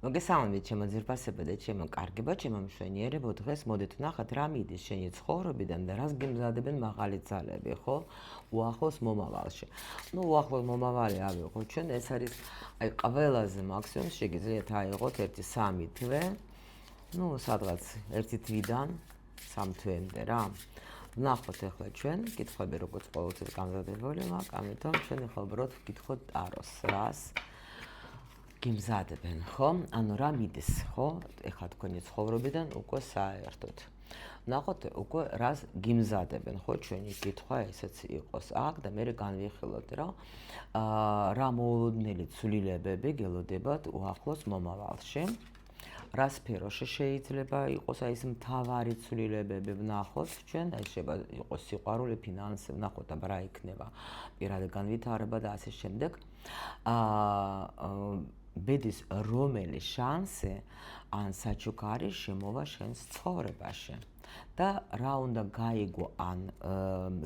მოგესალმებით ჩემო ძირფასებო და ჩემო კარგებო, ჩემო მშვენიერებო, დღეს მოდით ვნახოთ რა მიდის შენი ცხოვრებიდან და რას გემზადებენ მაღალი ძალები, ხო? უახლოს მომავალში. უახლოს მომავალი ავიღო ჩვენ, ეს არის აი ყველაზე მაქსიმუმ შეგიძლიათ აიღოთ 1-3 თვე. სადღაც 1 თვიდან 3 თვემდე რა. ვნახოთ ახლა ჩვენ, კითხვები როგორც ყოველთვის გამზადებული მაქვს, ამიტომ ჩვენ ახლა უბრალოდ ვკითხოთ ტაროს, რას გიმზადებენ, ხო? ანუ რა მიდის, ხო? ეხლა თქვენი ცხოვრებიდან უკვე საერთოდ. ვნახოთ უკვე რას გიმზადებენ, ხო? ჩვენი კითხვა ესეც იყოს აქ და მე განვიხილოთ, რომ რა მოულოდნელი ცვლილებები გელოდებათ უახლოს მომავალში. რა სფეროში შეიძლება იყოს აი ეს მთავარი ცვლილებები ვნახოთ ჩვენ, აი შეიძლება იყოს სიყვარული, ფინანსი, ვნახოთ აბა რა იქნება, პირადი განვითარება და ასე შემდეგ. ბედის რომელი შანსი ან საჩუქარი შემოვა შენს ცხოვრებაში და რა უნდა გაიგო ან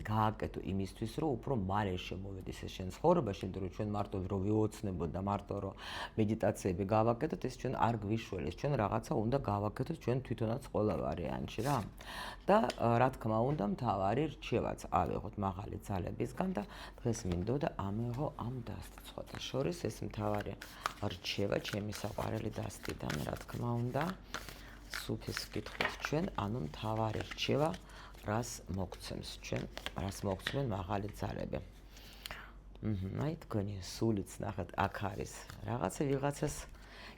გააკეთო იმისთვის, რომ უფრო მალე შემოვიდეს ეს შენ ცხოვრებაში, იმიტომ რომ ჩვენ მარტო რომ ვიოცნებოთ და მარტო რომ მედიტაციები გავაკეთოთ, ეს ჩვენ არ გვიშველეს, ჩვენ რაღაცა უნდა გავაკეთოთ ჩვენ თვითონაც ყველა ვარიანტში რა. და რა თქმა უნდა, მთავარი რჩევაც ავიღოთ მაღალი ძალებისგან და დღეს მინდოდა ამეღო ამ დასტით სხვათა შორის ეს მთავარი რჩევა ჩემი საყვარელი დასტიდან, რა თქმა უნდა. სუფის კითხოთ ჩვენ, ანუ მთავარი რჩევა, რას მოგცემს ჩვენ, რას მოგცემენ მაღალი ძალები. აი თქვენი სულიც ნახეთ, აქ არის რაღაცა ვიღაცას,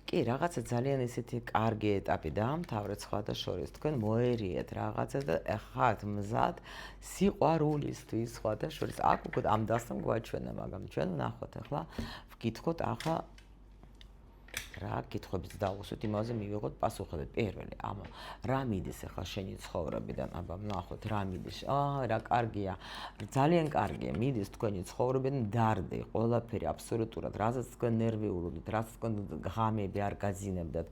კი, რაღაცა ძალიან ისეთი კარგი ეტაპი დაამთავრეთ სხვათა შორის, თქვენ მოერიეთ რაღაცა და ხართ მზად სიყვარულისთვის სხვათა შორის. აქ უკვე ამ დასტამ გვაჩვენა, მაგრამ ჩვენ ვნახოთ ახლა, ვკითხოთ ახლა რა კითხვებს დავუსვით, იმაზე მივიღოთ პასუხები. პირველი, რა მიდის ახლა შენი ცხოვრებიდან? აბა ვნახოთ რა მიდის. რა კარგია. ძალიან კარგია, მიდის თქვენი ცხოვრებიდან დარდი, ყველაფერი აბსოლუტურად, რასაც თქვენ ნერვიულობდით, რასაც თქვენ ღამები არ გაძინებდათ,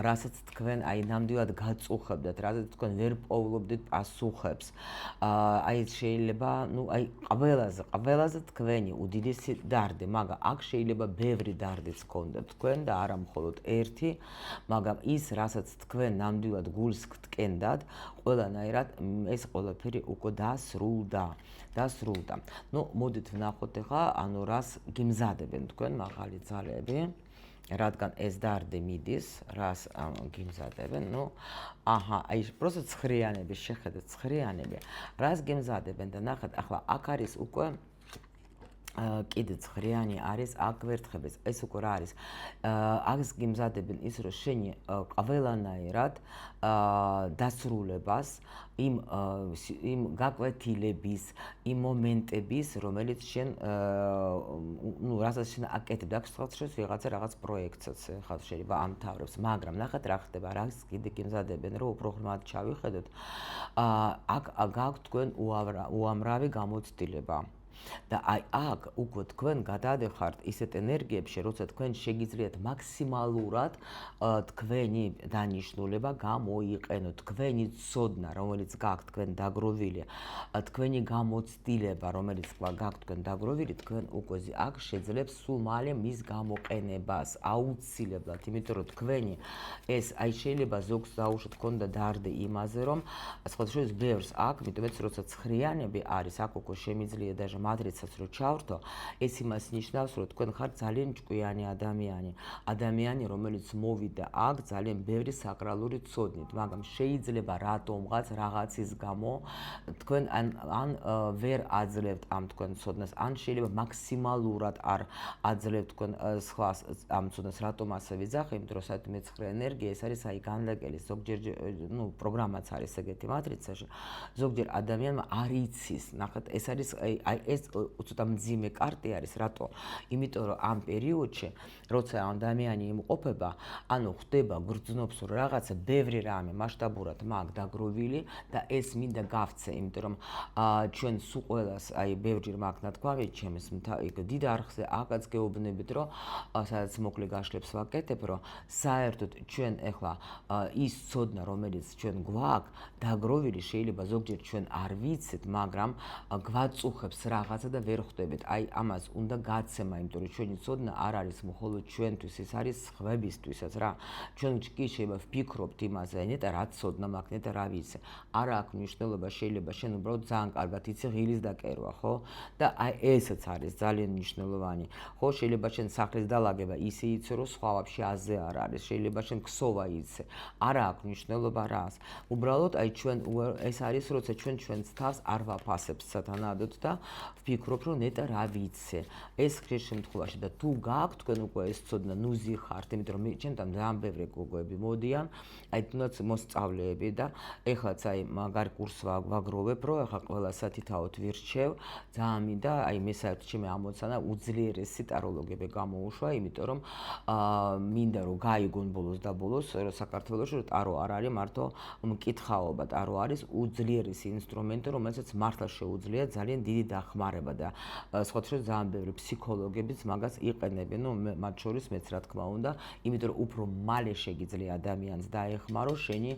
რასაც თქვენ აი ნამდვილად გაწუხებდათ, რასაც თქვენ ვერ პოულობდით პასუხებს. აი შეიძლება, აი ყველაზე თქვენი უდიდესი დარდი, მაგრამ აქ შეიძლება ბევრი დარდიც გქონდეთ თქვენ და არა მხოლოდ ერთი, მაგრამ ის, რასაც თქვენ ნამდვილად გულს გტკენდათ, ყველანაირად ეს ყველაფერი უკვე დასრულდა. მოდით ვნახოთ ახლა, ანუ რას გიმზადებენ თქვენ მაღალი ძალები, რადგან ეს დარდი მიდის, რას გიმზადებენ, აი პროსტ ცხრიანები, შეხედეთ ცხრიანები, რას გიმზადებენ და ნახეთ, ახლა აქ არის უკვე კიდე ცხრიანი არის, აქ ვერთხების, ეს უკვე რა არის, აქ გიმზადებენ ის, რომ შენი ყველანაირად დასრულებას, იმ გაკვეთილების, იმ მომენტების, რომელიც შენ, რასაც შენ აკეთებ, აქ სხვადასხვა ვიღაცა რაღაც პროექტსაც ხალხ შეიძლება ამთავრებს, მაგრამ ნახეთ რა ხდება, რას კიდე გიმზადებენ, რომ უფრო ღრმად ჩავიხედოთ, აქ გაქვთ თქვენ უამრავი გამოცდილება. და აი აქ უკვე თქვენ გადაადეხართ ისეთ ენერგიებში, როცა თქვენ შეგიძლიათ მაქსიმალურად თქვენი დანიშნულება გამოიყენოთ, თქვენი ცოდნა, რომელიც გაქვთ თქვენ დაგროვილი, თქვენი გამოცდილება, რომელიც გაქვთ თქვენ დაგროვილი, თქვენ უკვე აქ შეძლებს სულ მალე მის გამოყენებას, აუცილებლად, იმიტომ რომ თქვენი ეს აი შეიძლება ზოგს დაუშვათ ქონდა დარდი იმაზე, რომ სხვადასხვა ბევრს აქ, მეტომეც როცა ცხრიანები არის, აქ უკვე შემიძლია და მატრიცაც რო ჩავრთო, ეს იმას ნიშნავს, რომ თქვენ ხართ ძალიან ჭკვიანი ადამიანი, რომელიც მოვიდა აქ ძალიან ბევრი საკრალური ცოდნით, მაგრამ შეიძლება რატომღაც რაღაცის გამო თქვენ ან ვერ აძლევთ ამ თქვენ ცოდნას, ან შეიძლება მაქსიმალურად არ აძლევთ თქვენ სხვა ამ ცოდნას, რატომ ასე ვიძახე, იმიტომ რომ საერთოდ მეცხრე ენერგია ეს არის აი განლაგელი, ზოგჯერ პროგრამაც არის ეგეთი მატრიცაში, ზოგჯერ ადამიანმა არ იცის, ნახეთ, ეს არის აი ეს უცოტა მძიმე კარტი არის, რატო? იმიტომ რომ ამ პერიოდში, როცა ადამიანი იმყოფება, ანუ ხდება გრძნობს რომ რაღაცა ბევრი რამე მასშტაბურად მაგ დაგროვილი და ეს მინდა გავცე, იმიტომ რომ ჩვენ სულ ყველას აი ბევრჯერ მაგ ნათქვამი ჩემს დიდ არხზე აკაც გეუბნებით, რომ სადაც მოკლე გაშლებს ვაკეთებ, რომ საერთოდ ჩვენ ახლა ის ცოდნა, რომელიც ჩვენ გვაქვს, დაგროვილი შეიძლება ზოგჯერ ჩვენ არ ვიცით, მაგრამ გვაწუხებს რა რაღაცა და ვერ ხვდებით. აი ამას უნდა გაცემა, იმიტომ რომ ჩვენი ცოდნა არ არის მხოლოდ ჩვენთვის, ეს არის სხვებისთვისაც რა. ჩვენ კი შეიძლება ვფიქრობთ იმაზე, ნეტა რა ცოდნა მაქვს, ნეტა რა ვიცი. არა აქვს მნიშვნელობა, შეიძლება შენ უბრალოდ ძალიან კარგად იცი ღილის დაკერვა, ხო? და აი ესეც არის ძალიან მნიშვნელოვანი. ხო, შეიძლება შენ სახლის დალაგება ისე იცი, რომ სხვა ვაფშე აზე არ არის. შეიძლება შენ ქსოვა იცი. არა აქვს მნიშვნელობა რას. უბრალოდ აი ჩვენ ეს არის, როცა ჩვენ ჩვენს თავს არ ვაფასებთ სათანადოდ და ვფიქრობ, რომ ნეტა რა ვიცი. ეს ხშირ შემთხვევაში და თუ გააქვთ თქვენ უკვე ეს ცოდნა, ნუ ზიხართ, იმიტომ რომ ჩემთან ძალიან ბევრი გოგოები მოდიან, აი თუნდაც მოსწავლეები და ეხლაც აი მაგარ კურსს ვაგროვებ, რომ ეხლა ყველა სათითაოდ ვირჩევ, ძალიან მინდა აი მე საერთოდ ჩემი ამოცანა უძლიერესი ტაროლოგები გამოუშვა, იმიტომ რომ მინდა რომ გაიგონ ბოლოს და ბოლოს საქართველოში რომ ტარო არ არის მარტო მკითხაობა, ტარო არის უძლიერესი ინსტრუმენტი, რომელსაც მართლა შეუძლია ძალიან დიდი დახმარება და სხვათა შორის ძალიან ბევრი ფსიქოლოგებიც მაგას იყენებენ, ну მათ შორის მეც რა თქმა უნდა, იმიტომ რომ უფრო მალე შეგიძლია ადამიანს დაეხმარო, შენი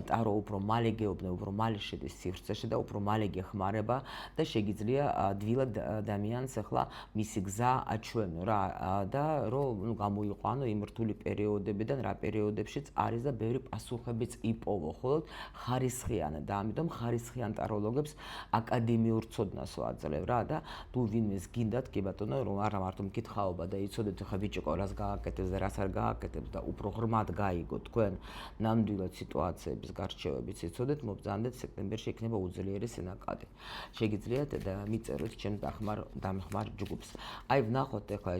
ტარო უფრო მალე გეუბნება, უფრო მალე შედის სივრცეში და უფრო მალე გეხმარება და შეგიძლია დვილად ადამიანს ახლა მისი გზა აჩვენო რა და რომ გამოიყვანო იმ რთული პერიოდებიდან, რა პერიოდებშიც არის და ბევრი პასუხებიც იპოვო, ხოლოდ ხარისხიანად და ამიტომ ხარისხიან ტაროლოგებს აკადემიურ ცოდნას ვაძლევ რა და თუ ვინმეს გინდათ კი ბატონო რომ არა მარტო მკითხაობა და იცოდეთ ხა ბიჭო რას გააკეთებს და რას არ გააკეთებს და უფრო ღრმად გაიგო თქვენ ნამდვილად სიტუაციების გარჩევებით იცოდეთ მობრძანდეთ სექტემბერში იქნება უძლიერესი ნაკადი. შეგიძლიათ და მიწეროთ ჩემს დამხმარ ჯგუფს. აი ვნახოთ ახლა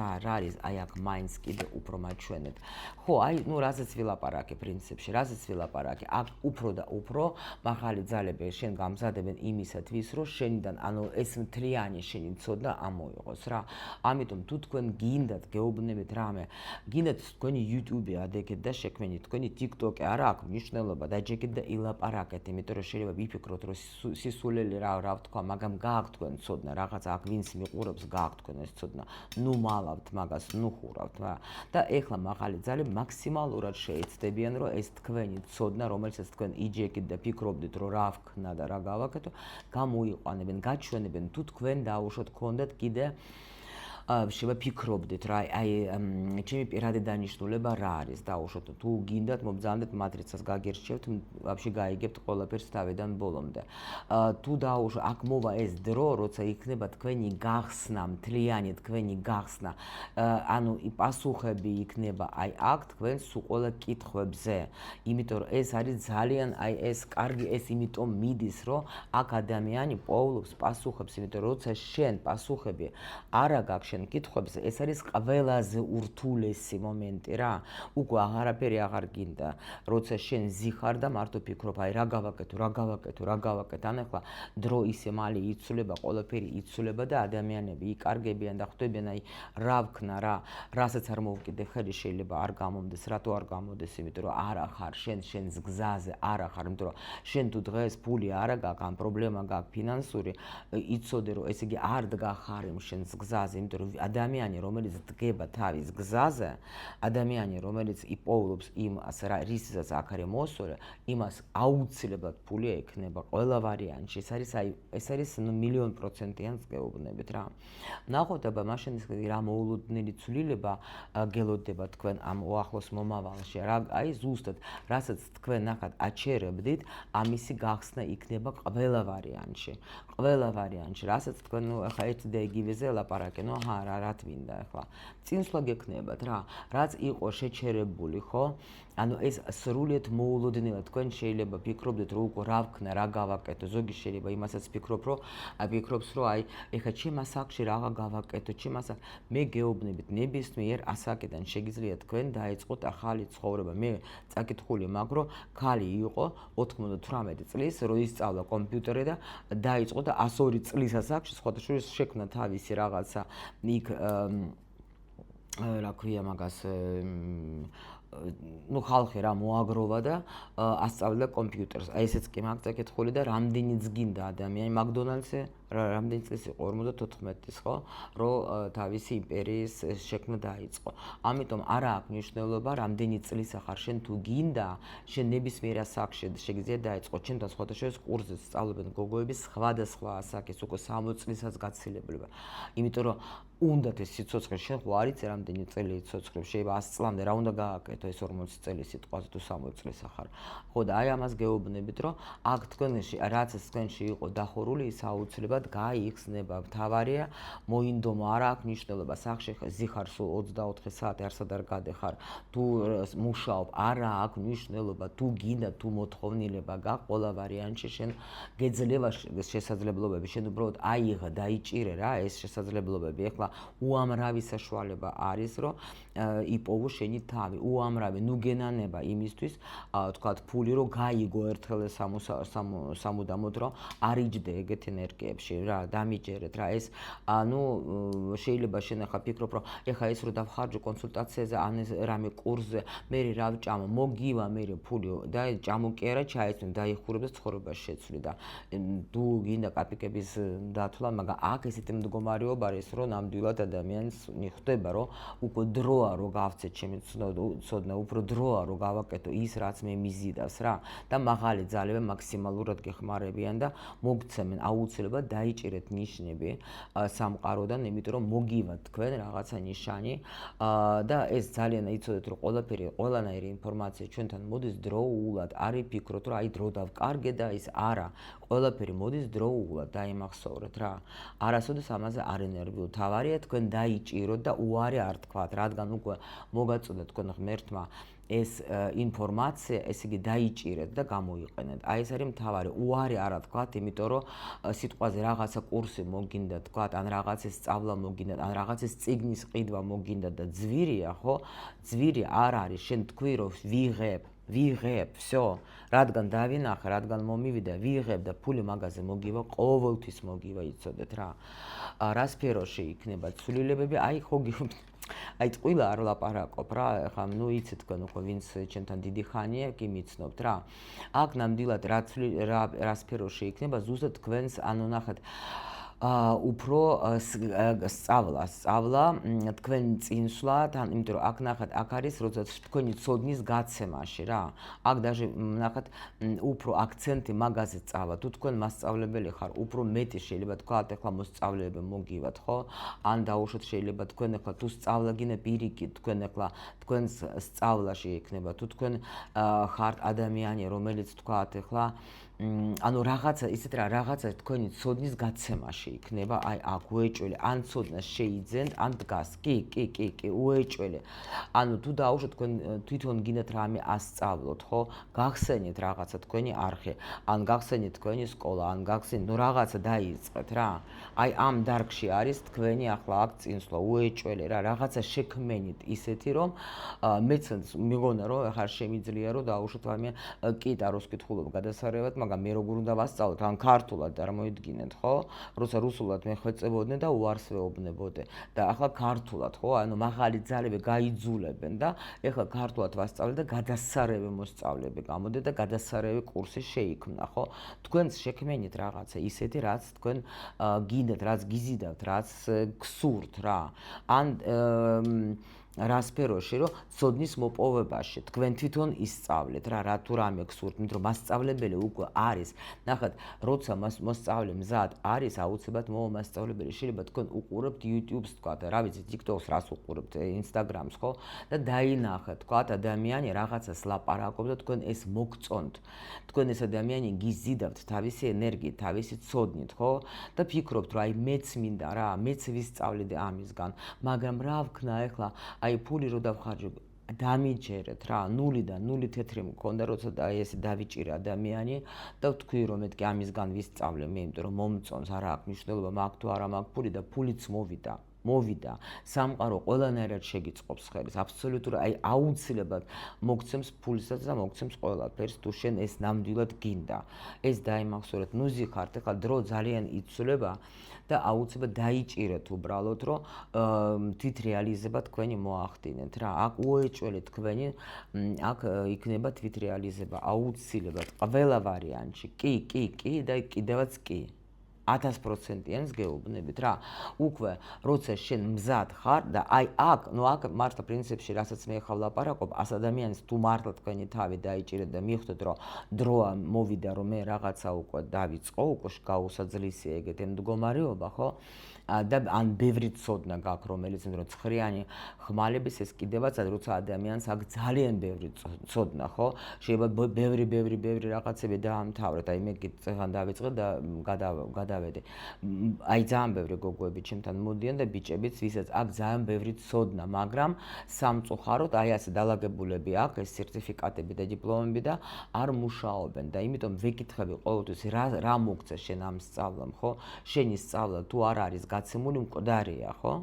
რა არის აი აქ მაინც კიდე უფრო მაჩვენეთ. ხო, აი ნუ რასაც ვილაპარაკე პრინციპში, რასაც ვილაპარაკე, აქ უფრო და უფრო მაღალი ძალები შენ გამზადებენ იმისათვის, რომ შენიდან ანუ ეს მთლიანი შენი ცოდნა ამოიღოს რა. ამიტომ თუ თქვენ გინდათ გეუბნებით რამე, გინდათ თქვენი YouTube-ი ადეკეთ და შექმნით, თქვენი TikTok-ი არა აქვს მნიშვნელობა, დაჯეკეთ და ილაპარაკეთ, იმიტომ რომ შეიძლება ვიფიქროთ, რომ სისულელი რა ვთქვა, მაგრამ გააქვთ თქვენ ცოდნა, რაღაც აქ ვინც მიყურებს, გააქვთ თქვენ ეს ცოდნა. ნუ მალავთ მაგას, ნუ ხურავთ რა. და ეხლა მაღალი ძალები მაქსიმალურად შეეცდებიან, რომ ეს თქვენი ცოდნა, რომელსაც თქვენ იჯეკით და ფიქრობდით, რომ რა ვქნა და რა გავაკეთო, გამოიყვანებენ, გაჩვენებენ, თუ თქვენ დაუშვათ გქონდათ კიდე შეიძლება ფიქრობდით რა აი ჩემი პირადი დანიშნულება რა არის დაუშვათ თუ გინდათ მობრძანდეთ მატრიცას გაგერჩევთ ვაფშე გაიგებთ ყველაფერს თავიდან ბოლომდე თუ დაუშვათ აქ მოვა ეს დრო როცა იქნება თქვენი გახსნა მთლიანი თქვენი გახსნა ანუ პასუხები იქნება აი აქ თქვენს უყოლა კითხვებზე იმიტომ რომ ეს არის ძალიან აი ეს კარგი ეს იმიტომ მიდის რომ აქ ადამიანი პოულობს პასუხებს იმიტომ რომ როცა შენ პასუხები არა გაქვს შენ კითხვებს ეს არის ყველაზე ურთულესი მომენტი რა უკვე აღარაფერი აღარ გინდა როცა შენ ზიხარ და მარტო ფიქრობ აი რა გავაკეთო ან ახლა დრო ისე მალე იცვლება ყველაფერი იცვლება და ადამიანები იკარგებიან და ხვდებიან აი რა ვქნა რა რასაც არ მოვკიდე ხელი შეიძლება არ გამომდეს რატო არ გამოდეს იმიტომ რომ არა ხარ შენს გზაზე არა ხარ იმიტომ რომ შენ თუ დღეს ფული არა გაქვს ან პრობლემა გაქვს ფინანსური იცოდე რომ ესე იგი არ დგა ხარ იმ შენს გზაზე იმიტომ რომ ადამიანი რომელიც დგება თავის გზაზე ადამიანი რომელიც იპოულობს იმას რა რისთვისაც აქ არის მოსული იმას აუცილებლად ფული ექნება ყველა ვარიანტში ეს არის 1,000,000%-იანს გეუბნებით რა ნახოთ აბა მაშინ რა მოულოდნელი ცვლილება გელოდება თქვენ ამ უახლოს მომავალში რა აი ზუსტად რასაც თქვენ ნახat აჩერებდით ამისი გახსნა იქნება ყველა ვარიანტში რასაც თქვენ ახლა ერთ და იგივეზე ლაპარაკენ რა თვინდა ახლა წინსვლა გექნებათ რა რაც იყო შეჩერებული ხო ანუ ეს სრულიად მოულოდნელად თქვენ შეიძლება ფიქრობდეთ რომ უკვე რა ვქნა რა გავაკეთო ზოგი შეიძლება იმასაც ფიქრობ რომ ფიქრობს რომ აი ეხლა ჩემ ასაკში რა გავაკეთო ჩემ ასაკ მე გეუბნებით ნებისმიერ ასაკიდან შეგიძლიათ თქვენ დაიწყოთ ახალი ცხოვრება მე წაკითხული მაქვს რომ ქალი იყო 98 წლის რომ ისწავლა კომპიუტერი და დაიწყო და 102 წლის ასაკში სხვადასხვა შექმნა თავისი რაღაცა იქ რა ქვია მაგას ну ხალხი რა მოაგროვა და ასწავლა კომპიუტერს. აი ესეც კი მაგ წაკითხული და რამდენიც გინდა ადამიანი მაკდონალდსზე რამდენი წლის იყო 54 ხო რომ თავისი იმპერიის შექმნა დაიწყო. ამიტომ არა აქვს მნიშვნელობა რამდენი წლისა ხარ შენ თუ გინდა შენ ნებისმიერ ასაკში შეგიძლია დაიწყო. ჩემთან სხვათა შორის კურსზე სწავლებენ გოგოები სხვადასხვა ასაკის უკვე 60 წლისაც გაცილებლება. იმიტომ რომ უნდათ ეს სიცოცხლე შენ ხო არ იცი რამდენი წელი იცოცხლებ შეიძლება 100 წლამდე რა უნდა გააკეთო ეს 40 წელი სიტყვაზე თუ 60 წლის ახარ ხო და აი ამას გეუბნებით რომ აქ თქვენში რაც ეს თქვენში იყო დახურული ის აუცილებლად გაიხსნება მთავარია მოინდომო არა აქვს მნიშვნელობა სახში ზიხარ სულ 24 საათი არსად არ გადეხარ თუ მუშაობ არა აქვს მნიშვნელობა თუ გინდა თუ მოთხოვნილება გაქვს ყველა ვარიანტში შენ გეძლევა შესაძლებლობები შენ უბრალოდ აიღე დაიჭირე რა ეს შესაძლებლობები ეხლა უამრავი საშუალება არის რომ იპოვო შენი თავი უამრავი ნუ გენანება იმისთვის თქვათ ფული რომ გაიგო ერთხელ სამუდამოდ რომ არ იჯდე ეგეთ ენერგიებში რა დამიჯერეთ რა ეს ანუ შეიძლება შენ ახლა ფიქრობ რომ ეხლა ეს რომ დავხარჯო კონსულტაციაზე ან ეს რამე კურსზე მე რა ვჭამო მოგივა მე ფული და ჭამო კი არა ჩაიცნო დაიხურებ და ცხოვრებას შეცვლი და თუ გინდა კაპიკების დათვლა მაგრამ აქ ესეთი მდგომარეობა არის რომ ნამდვილად ადამიანს მიხვდება რომ უკვე დროა რომ გავცეთ ჩემი ცოდნა უფრო დროა რომ გავაკეთო ის რაც მე მიზიდავს რა და მაღალი ძალები მაქსიმალურად გეხმარებიან და მოგცემენ აუცილებლად დაიჭირეთ ნიშნები სამყაროდან იმიტომ რომ მოგივათ თქვენ რაღაცა ნიშანი და ეს ძალიან იცოდეთ რომ ყველაფერი ყველანაირი ინფორმაცია ჩვენთან მოდის დროულად არ იფიქროთ რომ აი დრო დავკარგე და ის არა ყველაფერი მოდის დროულად დაიმახსოვრეთ რა არასოდეს ამაზე არ ენერგიულ თავარია თქვენ დაიჭიროთ და უარი არ თქვათ რადგან უკვე მოგაწოდეთ თქვენ ღმერთმა ეს ინფორმაცია ესე იგი დაიჭირეთ და გამოიყენეთ აი ეს არის მთავარი უარი არა თქვათ იმიტომ რომ სიტყვაზე რაღაცა კურსი მოგინდა თქვათ ან რაღაცის სწავლა მოგინდა ან რაღაცის წიგნის ყიდვა მოგინდა და ძვირია ხო ძვირი არ არის შენ თქვი რომ ვიღებ всё რადგან დავინახე რადგან მომივიდა ვიღებ და ფული მაგაზე მოგივა ყოველთვის მოგივა იცოდეთ რა რა სფეროში იქნება ცვლილებები აი ხო აი წვილა არ ლაპარაკობ რა ხა ნუ იცით თქვენ უკვე ვინც ჩემთან დიდი ხანია კი მიცნობთ რა აქ ნამდვილად რა სფეროში იქნება ზუსტად თქვენს ანუ ნახეთ უფრო სწავლა თქვენ წინსვლა იმიტომ რომ აქ ნახეთ აქ არის როცა თქვენი ცოდნის გაცემაში რა აქ даже ნახეთ უფრო აქცენტი მაგაზე წავა თუ თქვენ მასწავლებელი ხარ უფრო მეტი შეიძლება თქვათ ახლა მოსწავლეები მოგივათ ხო ან დაუშვათ შეიძლება თქვენ ახლა თუ სწავლა გინდა პირიქით თქვენ ახლა თქვენს სწავლაში იქნება თუ თქვენ ხართ ადამიანი რომელიც თქვათ ახლა ანუ რაღაცა ისეთ რაღაცა თქვენი ცოდნის გაცემაში იქნება აი აქ უეჭველი ან ცოდნას შეიძენთ ან დგას კი უეჭველი ანუ თუ დაუშვათ თქვენ თვითონ გინდათ რამე ასწავლოთ ხო გახსენეთ რაღაცა თქვენი არხი ან გახსენეთ თქვენი სკოლა ან გახსენეთ ნუ რაღაცა დაიწყეთ რა აი ამ დარგში არის თქვენი ახლა აქ წინსვლა უეჭველი რა რაღაცა შექმენით ისეთი რომ მეც მეგონა რომ ახლა შემიძლია რომ დაუშვათ რამე კიტაროს კითხულობ გადასარევად მაგრამ მე როგორ უნდა ვასწავლოთ ან ქართულად არ მოიდგინეთ ხო როცა რუსულად მე ხვეწებოდნენ და უარს ვეუბნებოდე და ახლა ქართულად ხო ანუ მაღალი ძალები გაიძულებენ და ახლა ქართულად ვასწავლე და გადასარევი მოსწავლეები გამოდე და გადასარევი კურსი შეიქმნა ხო თქვენს შექმენით რაღაცა ისეთი რაც თქვენ გინდათ რაც გიზიდავთ რაც გსურთ რა ან რა სფეროში რომ ცოდნის მოპოვებაში თქვენ თვითონ ისწავლეთ რა თუ რამე გსურთ იმიტომ რომ მასწავლებელი უკვე არის ნახეთ როცა მოსწავლე მზად არის აუცილებლად მოსწავლებელი შეიძლება თქვენ უყურებთ YouTube-ს თქვა და რა ვიცი TikTok-ს რას უყურებთ Instagram-ს ხო და დაინახეთ თქვა ადამიანი რაღაცას ლაპარაკობს და თქვენ ეს მოგწონთ თქვენ ეს ადამიანი გიზიდავთ თავისი ენერგიით თავისი ცოდნით ხო და ფიქრობთ რომ აი მეც მინდა რა მეც ვისწავლიდე ამისგან მაგრამ რა ვქნა ახლა აი ფული რო დავხარჯო დამიჯერეთ რა ნულიდან ნული თეთრი მქონდა როცა აი ესე დავიჭირე ადამიანი და ვთქვი რომ მეთქი ამისგან ვისწავლე მე იმიტომ რომ მომწონს არა აქვს მნიშვნელობა მაგ თუ არა მაგ ფული და ფულიც მოვიდა მოვიდა სამყარო ყველანაირად შეგიწყობს ხელს აბსოლუტურად აი აუცილებლად მოგცემს ფულსაც და მოგცემს ყველაფერს თუ შენ ეს ნამდვილად გინდა ეს დაიმახსოვრეთ ნუ ზიხართ ეხლა დრო ძალიან იცვლება და აუცილებლად დაიჭირეთ უბრალოდ რომ თვით რეალიზება თქვენი მოახდინეთ რა აქ უეჭველეთ თქვენი აქ იქნება თვით რეალიზება აუცილებლად ყველა ვარიანტში კი და კიდევაც კი 1000%-იანს გეუბნებით რა. უკვე როცა შენ მზად ხარ და აი აქ, ნუ აქ მართლა პრინციპში რასაც მე ხავ ლაპარაკობ, 100 ადამიანს თუ მართლა თქვენი თავი დაიჭირეთ და მიხვდეთ რომ დროა მოვიდა რომ მე რაღაცა უკვე დავიწყო, უკვე გაუსაძლისია ეგეთი მდგომარეობა, ხო? და ან ბევრი ცოდნა გაქვს რომელიც რომ ცხრიანი ხმალების ეს კიდევაც როცა ადამიანს აქ ძალიან ბევრი ცოდნა ხო შეიძლება ბევრი რაღაცები დაამთავრეთ აი მე წეგან დავიწყე და გადავედი აი ძალიან ბევრი გოგოები ჩემთან მოდიან და ბიჭებიც ვისაც აქ ძალიან ბევრი ცოდნა მაგრამ სამწუხაროდ აი ასე დალაგებულები აქვს ეს სერტიფიკატები და დიპლომები და არ მუშაობენ და იმიტომ ვეკითხები ყოველთვის რა მოგწე შენ ამ სწავლამ ხო შენი სწავლა თუ არ არის გაცემული მკვდარია, ხო?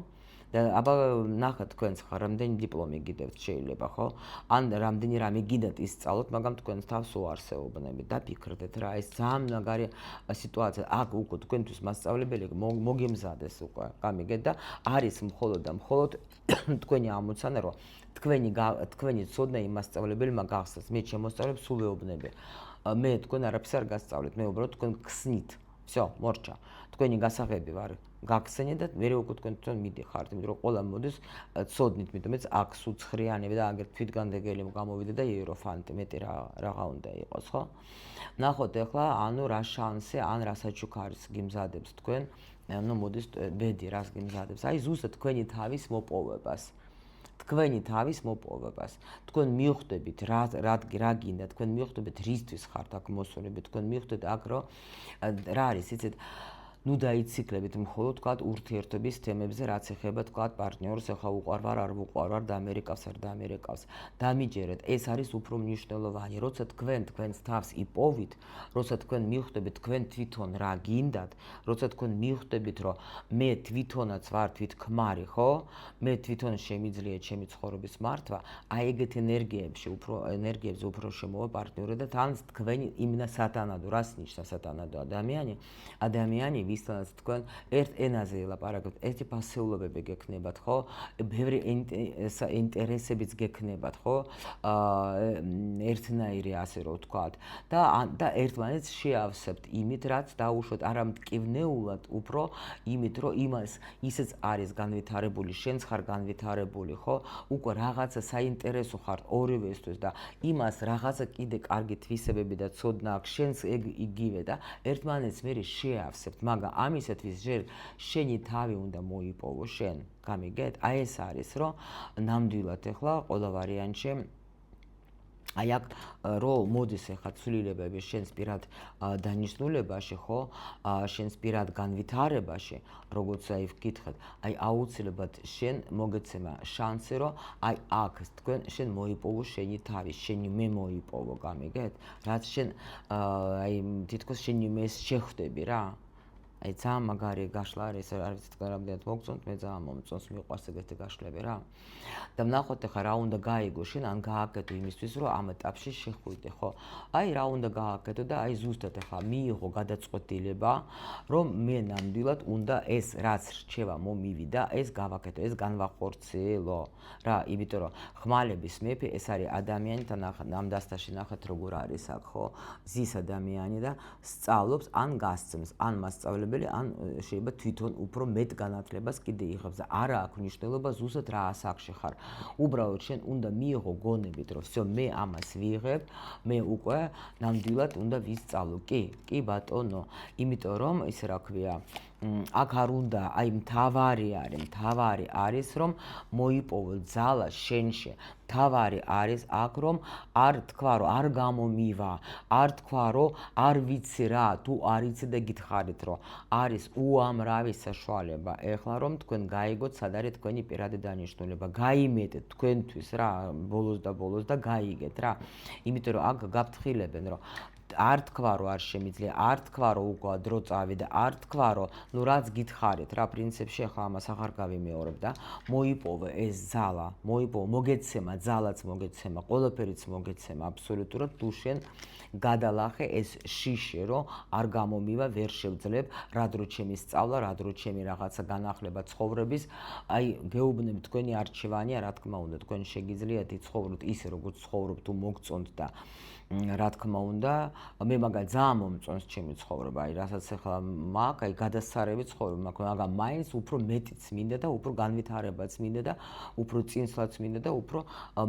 და აბა ნახეთ თქვენს ხარ რამდენი დიპლომი გიდევთ შეიძლება, ხო? ან რამდენი რამე გიდათ ისწავლოთ, მაგრამ თქვენს თავს უარსეობნებით და ფიქრდეთ რა, ეს ძალიან მაგარი სიტუაცია. აქ უკვე თქვენთვის მასწავლებელი მოგემზადეს უკვე, გამიგეთ და არის მხოლოდ და მხოლოდ თქვენი ამოცანა, რომ თქვენი ცოდნა იმ მასწავლებელმა გახსნას. მე შემოსწავლებ სულ ეუბნები. მე თქვენ არაფერს არ გასწავლეთ, მე უბრალოდ თქვენ ხსნით. всё, მორჩა. თქვენი გასაღები ვარ გაგხსენე და მე უკვე თქვენ მიდიხართ, იმიტომ რომ ყველა მოდის ცოდნით, იმიტომ მეც აქ სუცხრიანები და აგერ თვითგანდეგელი გამოვიდა და იეროფანტი, მეტი რაღა უნდა იყოს, ხო? ნახოთ ახლა, ანუ რა შანსი, ან რა საჩუქარს გიმზადებს თქვენ, ანუ მოდის ბედი რას გიმზადებს. აი ზუსტად თქვენი თავის მოპოვებას. თქვენი თავის მოპოვებას. თქვენ მიხვდებით რა გინდა, თქვენ მიხვდებით რისთვის ხართ აქ მოსულები, თქვენ მიხვდებით აქ რომ რა არის, იცით ნუ დაიციკლებით მხოლოდ თქვათ ურთიერთობის თემებზე, რაც ეხება თქვათ პარტნიორს, ახლა უყვარვარ, არ ვუყვარვარ და ამერიკავს არ და ამერიკავს. დამიჯერეთ, ეს არის უფრო მნიშვნელოვანი, როცა თქვენს თავს იპოვით, როცა თქვენ მიხვდებით თქვენ თვითონ რა გინდათ, როცა თქვენ მიხვდებით, რომ მე თვითონაც ვარ თვითქმარი, ხო? მე თვითონ შემიძლია ჩემი ცხოვრების მართვა, აი ეგეთ ენერგიებზე უფრო შემოვა პარტნიორი და თან თქვენი იმნა სათანადო, რას ნიშნავს სათანადო ადამიანი ვისთანაც თქვენ ერთ ენაზე ელაპარაკებთ, ერთი ფასეულობები გექნებათ, ხო? ბევრი ინტერესებიც გექნებათ, ხო? ერთნაირი ასე რომ ვთქვათ. და ერთმანეთს შეავსებთ იმით, რაც დაუშვათ არა მტკივნეულად, უფრო იმით, რომ ისეც არის განვითარებული, შენც ხარ განვითარებული, ხო? უკვე რაღაცა საინტერესო ხართ ორივესთვის და იმას რაღაცა კიდე კარგი თვისებები და ცოდნა აქვს, შენც იგივე და ერთმანეთს მე შეავსებთ, მაგრამ ამისათვის ჯერ შენი თავი უნდა მოიპოვო შენ, გამიგეთ? აი ეს არის, რომ ნამდვილად ახლა ყველა ვარიანტში აი აქ რო მოდის ახლა ცვლილებები შენს პირად დანიშნულებაში, ხო? შენს პირად განვითარებაში, როგორც აი ვკითხეთ, აი აუცილებლად შენ მოგეცემა შანსი, რომ აი აქ შენ მოიპოვო შენი თავი, შენი მე მოიპოვო, გამიგეთ? რაც შენ აი თითქოს შენი მეს შეხვდები რა. აი ძალიან მაგარი გაშლა არის, არ ვიცი თქვენ რამდენად მოგწონთ, მე ძალიან მომწონს, მიყვარს ეგეთი გაშლები რა. და ვნახოთ ახლა რა უნდა გაიგო შენ, ან გააკეთო იმისთვის, რომ ამ ეტაპში შეხვიდე, ხო? აი რა უნდა გააკეთო და აი ზუსტად ახლა მიიღო გადაწყვეტილება, რომ მე ნამდვილად უნდა ეს რაც რჩევა მომივიდა, ეს გავაკეთო, ეს განვახორციელო. რა, იმიტომ რომ ხმალების მეფე ეს არის ადამიანი, თან ამ დასტაში ნახეთ როგორ არის აქ, ხო? ზის ადამიანი და სწავლობს ან გასცემს, ან მასწავლებელი ან შეიძლება თვითონ უფრო მეტ განათლებას კიდე იღებს და არა აქვს მნიშვნელობა ზუსტად რა ასაკში ხარ. უბრალოდ შენ უნდა მიიღო გონებით, რომ всё მე ამას ვიღებ, მე უკვე ნამდვილად უნდა ვისწავლო. კი ბატონო, იმიტომ რომ ისე რა ქვია, აქ არ უნდა, აი მთავარი არის, რომ მოიპოვო ძალა შენში. მთავარი არის აქ, რომ არ თქვა, რომ არ გამომივა, არ თქვა, რომ არ ვიცი რა, თუ არ იცი და გითხარით, რომ არის უამრავი საშუალება. ეხლა რომ თქვენ გაიგოთ, სად არის თქვენი პირადი დანიშნულება. გაიმეტეთ თქვენთვის რა, ბოლოს და გაიგეთ რა. იმიტომ რომ აქ გაფრთხილებენ, რომ არ თქვა რომ არ შემიძლია, არ თქვა რომ უკვე დრო წავიდა, არ თქვა რომ ნუ რაც გითხარით რა პრინციპში ახლა ამას აღარ გავიმეორებ და მოიპოვე ეს ძალა, მოგეცემა ძალაც მოგეცემა, ყველაფერიც მოგეცემა აბსოლუტურად თუ შენ გადალახე ეს შიში რომ არ გამომივა, ვერ შევძლებ, რა დრო ჩემი სწავლა, რა დრო ჩემი რაღაცა განახლება ცხოვრების, აი გეუბნები თქვენი არჩევანია, რა თქმა უნდა, თქვენ შეგიძლიათ იცხოვროთ ისე როგორც ცხოვრობთ თუ მოგწონთ და რა თქმა უნდა, მე მაგალითად ძალიან მომწონს ჩემი ცხოვრება, აი რასაც ახლა მაქვს, აი გადასარევი ცხოვრება მაქვს, მაგრამ მაინც უფრო მეტიც მინდა და უფრო განვითარებაც მინდა და უფრო წინსვლაც მინდა და უფრო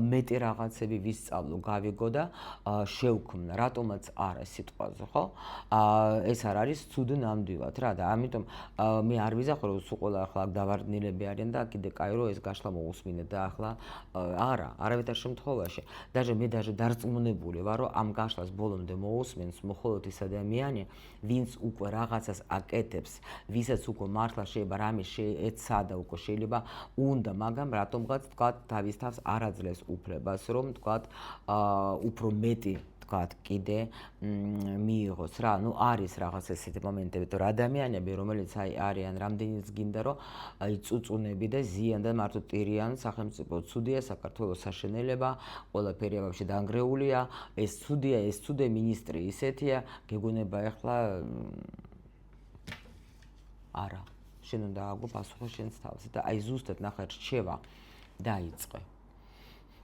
მეტი რაღაცები ვისწავლო, გავიგო და შევქმნა, რატომაც არა სიტყვაზე, ხო? ეს არ არის ცუდ ნამდვილად რა და ამიტომ მე არ ვიზახო რომ სულ ყველა ახლა დავარდნილები არიან და კიდე კაი რომ ეს გაშლა მოусმინეთ და ახლა არავითარ შემთხვევაში даже მე დარწმუნებული ვარ რომ ამ გაშლას ბოლომდე მოусმენს მხოლოდ ის ადამიანი, ვინც უკვე რაღაცას აკეთებს, ვისაც უკვე მართლა შეიძლება რამე ეცადა უკვე შეიძლება უნდა, მაგრამ რატომღაც თქვა თავის თავს არ აძლევს უფლებას, რომ თქვა უფრო მეტი კიდე მიიღოს რა, ნუ არის რაღაც ესეთი მომენტები, თუ ადამიანები, რომელიც აი არიან რამდენიც გინდა რომ აი წუწუნები და ზიან და მარტო ტირიან სახელმწიფო, ცუდია საქართველოს საშენელება, ყველაფერი ვაფშე დანგრეულია, ეს ცუდია, ეს ცუდე მინისტრი ისეთია, გეგონება ახლა არა, შენ უნდა აგო პასუხი შენს თავზე და აი ზუსტად ნახე რჩევა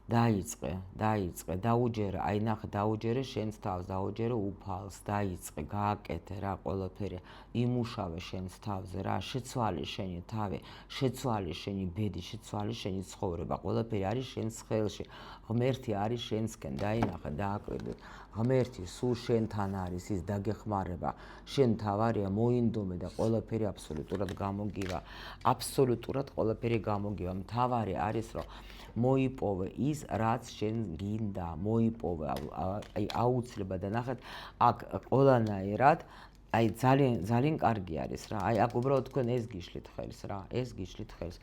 დაიწყე, დაუჯერე, აი ნახე, დაუჯერე შენს თავს, დაუჯერე უფალს, დაიწყე, გააკეთე რა ყველაფერი, იმუშავე შენს თავზე რა, შეცვალე შენი თავი, შეცვალე შენი ბედი, შეცვალე შენი ცხოვრება, ყველაფერი არის შენს ხელში, ღმერთი არის შენსკენ, დაინახე, დააკვირდე, ღმერთი სულ შენთან არის, ის დაგეხმარება, შენ თავარია მოინდომე და ყველაფერი აბსოლუტურად გამოგივა, აბსოლუტურად ყველაფერი გამოგივა, მთავარი არის რომ მოიპოვე ის, რაც შენ გინდა, მოიპოვე, აი აუცილებლად და ნახეთ, აქ ყველანაირად, აი ძალიან კარგი არის რა, აი აქ უბრალოდ თქვენ ეს გიშლით ხელს რა, ეს გიშლით ხელს,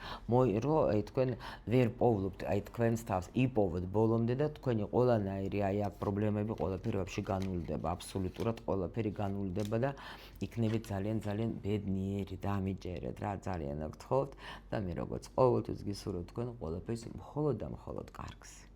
რომ აი თქვენ ვერ პოვლობთ, აი თქვენს თავს იპოვოთ ბოლომდე და თქვენი ყველანაირი აი აქ პრობლემები ყველაფერი ვაფშე განულდება, აბსოლუტურად ყველაფერი განულდება და იქნებით ძალიან ბედნიერი, დამიჯერეთ რა, ძალიან გთხოვთ და მე როგორც ყოველთვის გისურვებთ თქვენ ყველაფერს მხოლოდ და მხოლოდ კარგს.